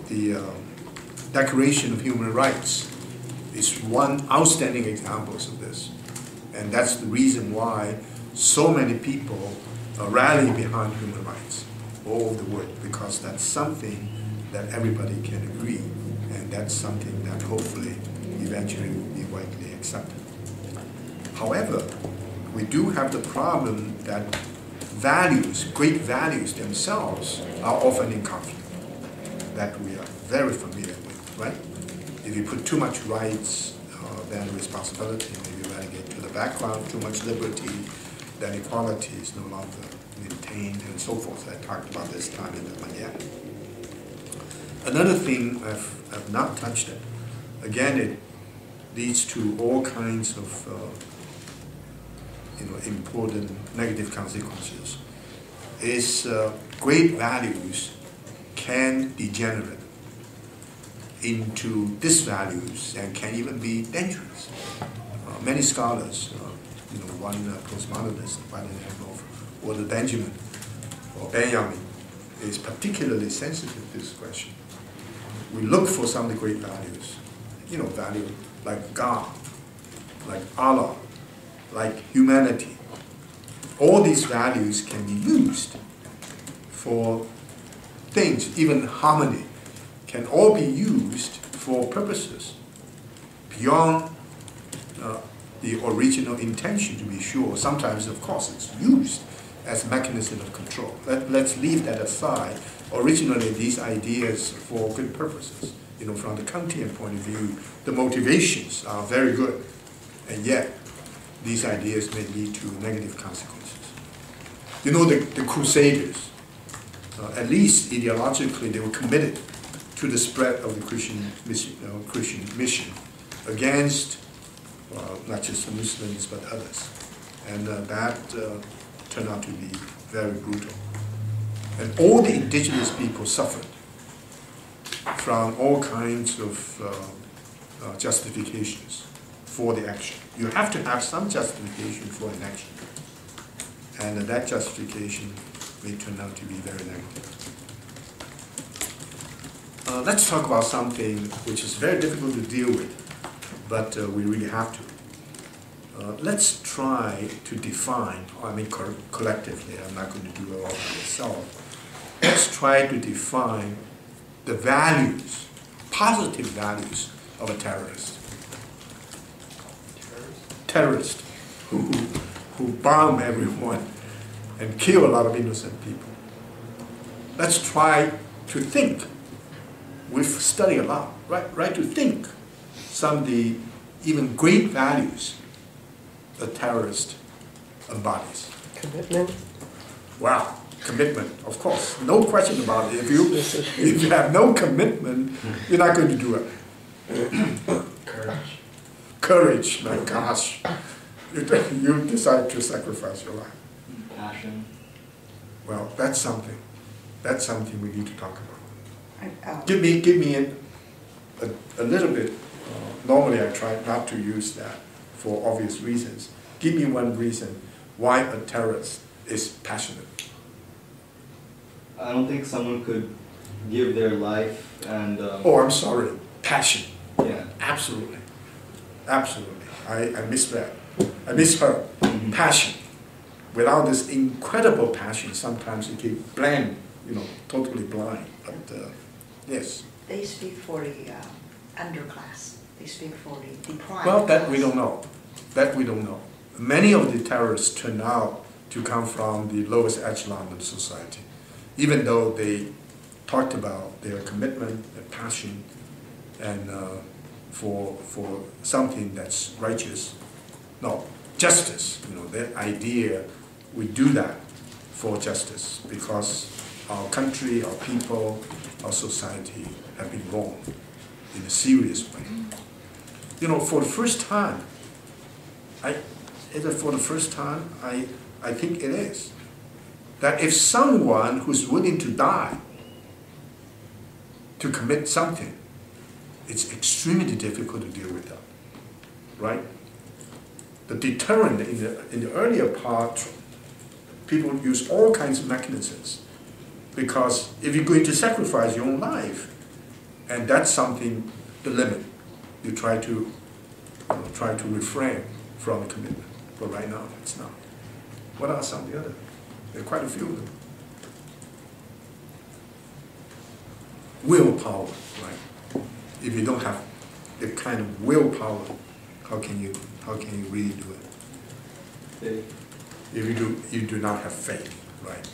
the Declaration of Human Rights is one outstanding example of this. And that's the reason why so many people rally behind human rights all over the world, because that's something that everybody can agree, and that's something that hopefully eventually will be widely accepted. However, we do have the problem that values, great values themselves, are often in conflict, that we are very familiar with, right? If you put too much rights, then responsibility may be relegated to the background, too much liberty, then equality is no longer maintained, and so forth. I talked about this time in the Manhattan. Another thing I've not touched it, again, it leads to all kinds of important negative consequences, is great values can degenerate into disvalues and can even be dangerous. Many scholars, one postmodernist by the name of Walter Benjamin or Benjamin, is particularly sensitive to this question. We look for some of the great values, value like God, like Allah, like humanity. All these values can be used for things, even harmony, can all be used for purposes beyond the original intention, to be sure. Sometimes, of course, it's used as a mechanism of control. Let's leave that aside. Originally, these ideas for good purposes, from the Kantian point of view, the motivations are very good, and yet these ideas may lead to negative consequences. The Crusaders, at least ideologically, they were committed to the spread of the Christian mission against not just the Muslims but others, and that turned out to be very brutal. And all the indigenous people suffered from all kinds of justifications for the action. You have to have some justification for an action, and that justification may turn out to be very negative. Let's talk about something which is very difficult to deal with, but we really have to. Let's try to define, collectively, I'm not going to do it all by myself. Let's try to define the values, positive values of a terrorist. Terrorist who bomb everyone and kill a lot of innocent people. Let's try to think. We've studied a lot, right? To think some of the even great values a terrorist embodies. Commitment. Wow, commitment, of course, no question about it. If you have no commitment, you're not going to do it. Courage. Courage, my gosh. You decide to sacrifice your life. Passion. Well, that's something. That's something we need to talk about. Give me a little bit. Normally, I try not to use that for obvious reasons. Give me one reason why a terrorist is passionate. I don't think someone could give their life and... oh, I'm sorry. Passion. Yeah. Absolutely. Absolutely. I misread. I misheard. Mm-hmm. Passion. Without this incredible passion, sometimes it can blind, totally blind. But yes. They speak for the underclass. They speak for the deprived. Well, that we don't know. That we don't know. Many of the terrorists turn out to come from the lowest echelon of society, even though they talked about their commitment, their passion, and for something that's righteous. No, justice. Their idea, we do that for justice because our country, our people, our society have been wronged in a serious way. For the first time, I think it is, that if someone who's willing to die to commit something, it's extremely difficult to deal with that, right? The deterrent in the earlier part, people use all kinds of mechanisms, because if you're going to sacrifice your own life, And that's something, the limit. You try to refrain from commitment. But right now, it's not. What are some of the other? There are quite a few of them. Willpower, right? If you don't have the kind of willpower, how can you really do it? Faith. If you do not have faith, right?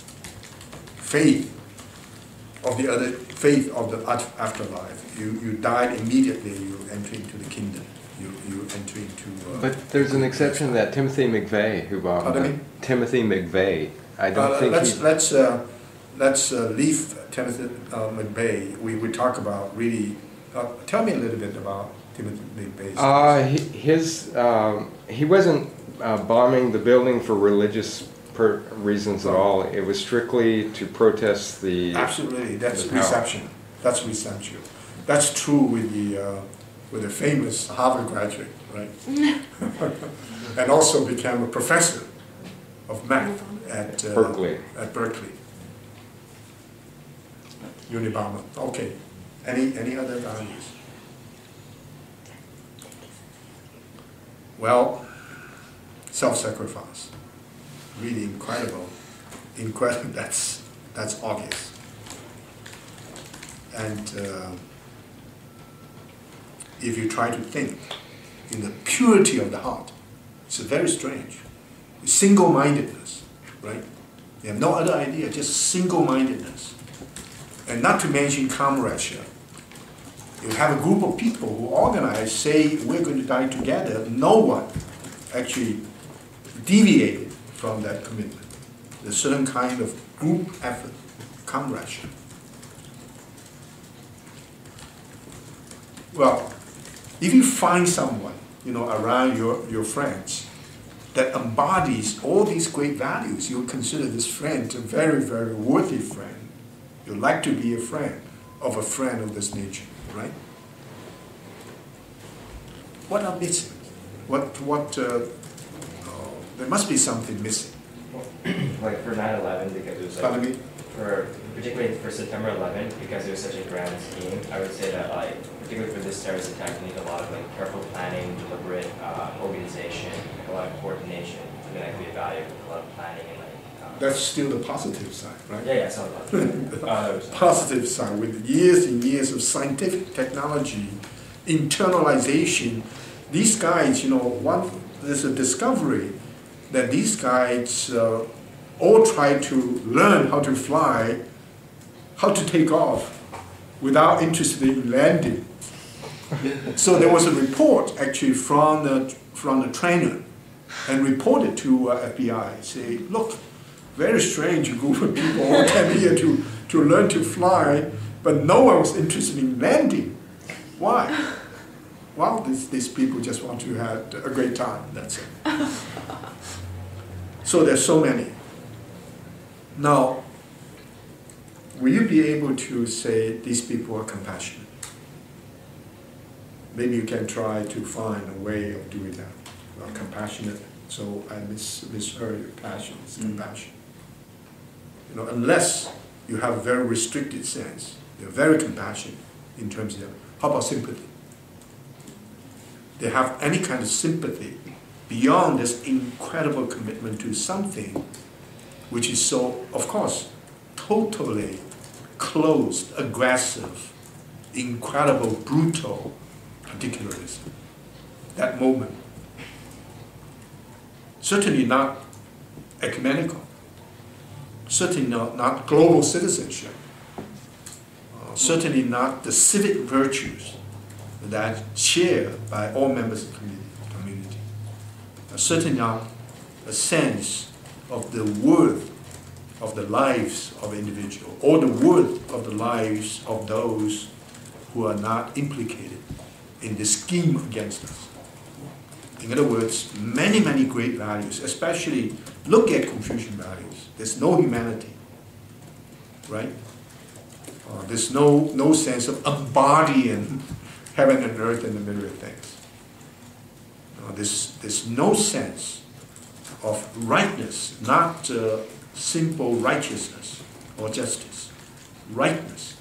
Faith of the afterlife. You died immediately. You enter into the kingdom. You enter into. But there's an exception to that. Timothy McVeigh, who Pardon me? Timothy McVeigh. I don't think let's leave Timothy McVeigh. We talk about really. Tell me a little bit about Timothy McVeigh. He wasn't bombing the building for religious reasons at all. It was strictly to protest the. Absolutely, that's the power. reception. That's reception. That's true with the famous Harvard graduate, right? And also became a professor of math at Berkeley. At Berkeley. Unabomber. Okay. Any other values? Well, self-sacrifice. Really incredible. Incredible. That's obvious. And if you try to think in the purity of the heart, it's very strange. Single-mindedness, right? You have no other idea, just single-mindedness. And not to mention comradeship. You have a group of people who organize, say, we're going to die together. No one actually deviated from that commitment. There's a certain kind of group effort, comradeship. Well, if you find someone, around your friends that embodies all these great values, you'll consider this friend a very, very worthy friend. You'd like to be a friend of this nature, right? What are missing? There must be something missing. Like for 9/11, because it was Pardon me? particularly for September 11, because it was such a grand scheme, I would say that particularly for this terrorist attack, you need a lot of careful planning, deliberate organization, a lot of coordination. I mean, that could be a value, a lot of planning and That's still the positive side, right? Yeah, some of that. Positive side, with years and years of scientific technology, internalization. These guys, there's a discovery that these guys all try to learn how to fly, how to take off, without interest in landing. So there was a report actually from the trainer, and reported to FBI, say, look, very strange group of people who came here to learn to fly, but no one was interested in landing. Why? Well, these people just want to have a great time, that's it. So there's so many. Now, will you be able to say these people are compassionate? Maybe you can try to find a way of doing that. Compassionate, so I misheard your passion, it's compassion. Unless you have a very restricted sense, you're very compassionate in terms of, how about sympathy? They have any kind of sympathy beyond this incredible commitment to something which is so, of course, totally closed, aggressive, incredible, brutal particularism. That moment. Certainly not ecumenical. Certainly not global citizenship. Certainly not the civic virtues that shared by all members of the community. Certainly not a sense of the worth of the lives of individuals, or the worth of the lives of those who are not implicated in the scheme against us. In other words, many, many great values, especially look at Confucian values. There's no humanity, right? There's no sense of embodying heaven and earth and the myriad things. There's no sense of rightness, not simple righteousness or justice. Rightness.